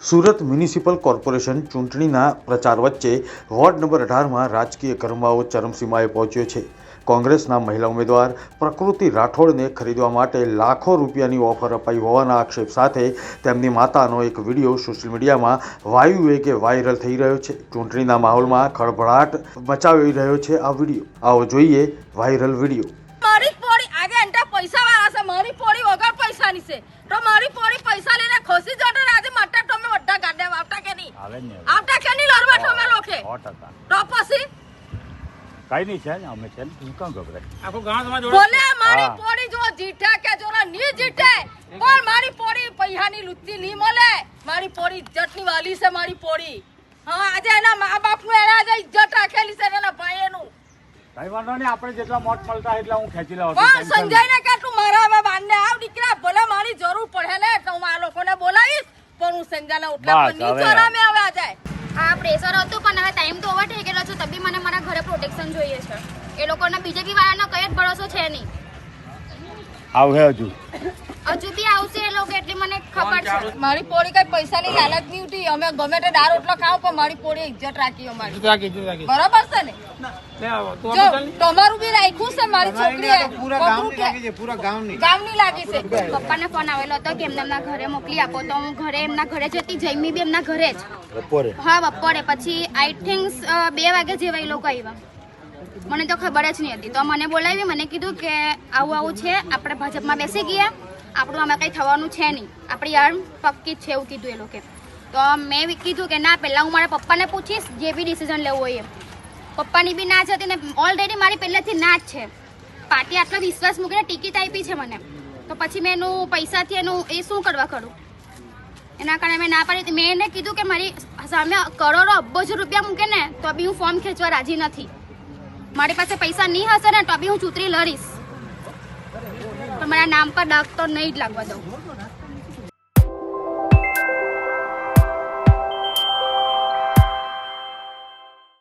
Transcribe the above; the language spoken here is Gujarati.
સુરત મ્યુનિસિપલ કોર્પોરેશન ચૂંટણીના પ્રચાર વચ્ચે વોર્ડ નંબર 18માં રાજકીય ગરમાવો ચરમસીમાએ પહોંચ્યો છે। કોંગ્રેસના મહિલા ઉમેદવાર પ્રકૃતિ રાઠોડને ખરીદવા માટે લાખો રૂપિયાની ઓફર અપાઈ હોવાના આક્ષેપ સાથે તેમની માતાનો એક વિડીયો સોશિયલ મીડિયામાં વાયુ વેગે વાયરલ થઈ રહ્યો છે। ચૂંટણીના માહોલમાં ખળભળાટ મચાવી રહ્યો છે આ વિડીયો। આવો જોઈએ વાયરલ વિડીયો। મારી પોડી આગે અંટા પૈસા વાળા છે, મારી પોડી વગર પૈસાની છે, તો મારી પોડી પૈસા લઈને ખોસી જતો આજે મટ્ટા તમે વड्डा ગાડે આવતા કે નહીં આવતા કે નહીં લડવા તમે લોકે 100% તો પછી કઈ નહીં છે ને અમે છે ને તું કામ ગભરાય આખો ગામમાં જોડે બોલે મારી પોડી જો જીઠે કે જોરા ની જીઠે પણ મારી પોડી પૈસાની લુચ્ચી ની મળે। મારી પોડી ઇજ્જતની વાલી છે મારી પોડી। હા આજે એના મા બાપનું એના આજે ઇજ્જત રાખેલી છે એના ભાઈનું। કઈ વાંધો નહીં, આપણે જેટલા મોટ મળતા એટલા હું ખેંચી લઉં પણ સંજયને કે તું મારા હવે બાંધને આવ દીકરા, ભલે મારી જરૂર પડે ને તો હું આ લોકોને બોલાવીશ, પણ હું સંજયને ઉઠલા પર ની ચોરા મે હવે આ જાય। આ પ્રેશર હતું પણ હવે ટાઈમ તો ઓવર થઈ ગયેલો છે, તબી મને મારા ઘરે પ્રોટેક્શન જોઈએ છે। એ લોકોને બીજેપી વાળાનો કઈ જ ભરોસો છે નહીં। આવે હજુ બી આવશે એ લોકો એટલી મને ખબર છે। મારી પોડી કઈ પૈસાની લાલચ નહીં ઉઠી, અમે ગમે તે દાર ઓટલો ખાવ પણ મારી પોડી ઇજ્જત રાખી અમારી, રાખી બરાબર છે ને? લે આવો તો જો તમારું બી રાખ્યું છે મારી છોકરીએ, પૂરા ગામની લાગી છે, પૂરા ગામની લાગી છે। પપ્પાને ફોન આવેલો હતો કે એમને એમના ઘરે મોકલી આપો, તો હું ઘરે એમના ઘરે જતી, જઈમી બી એમના ઘરે જ બપોરે। હા બપોરે, પછી આઈ થિંક 2 વાગે જેવા એ લોકો આવ્યા, મને તો ખબર જ નહીં હતી। તો મને બોલાવી, મને કીધું કે આવું આવું છે, આપણે ભાજપમાં બેસી ગયા, આપણું આમાં કંઈ થવાનું છે નહીં, આપણી આર્મ પક્કી જ છે એવું કીધું એ લોકોએ। તો મેં કીધું કે ના, પહેલાં હું મારા પપ્પાને પૂછીશ જે બી ડિસિઝન લેવું હોય એમ। પપ્પાની બી ના જ હતી ને ઓલરેડી મારી પહેલેથી ના જ છે। પાર્ટી આટલો વિશ્વાસ મૂકીને ટિકિટ આપી છે મને, તો પછી મેં એનું પૈસાથી એનું એ શું કરવા ખરું, એના કારણે મેં ના પાડી। મેં એને કીધું કે મારી સામે કરોડો અબજો રૂપિયા મૂકે ને તો બી હું ફોર્મ ખેંચવા રાજી નથી। મારી પાસે પૈસા નહીં હશે ને તો બી હું ચૂંટણી લડીશ, પણ મારા નામ પર દાગ તો નહીં જ લાગવા દઉં।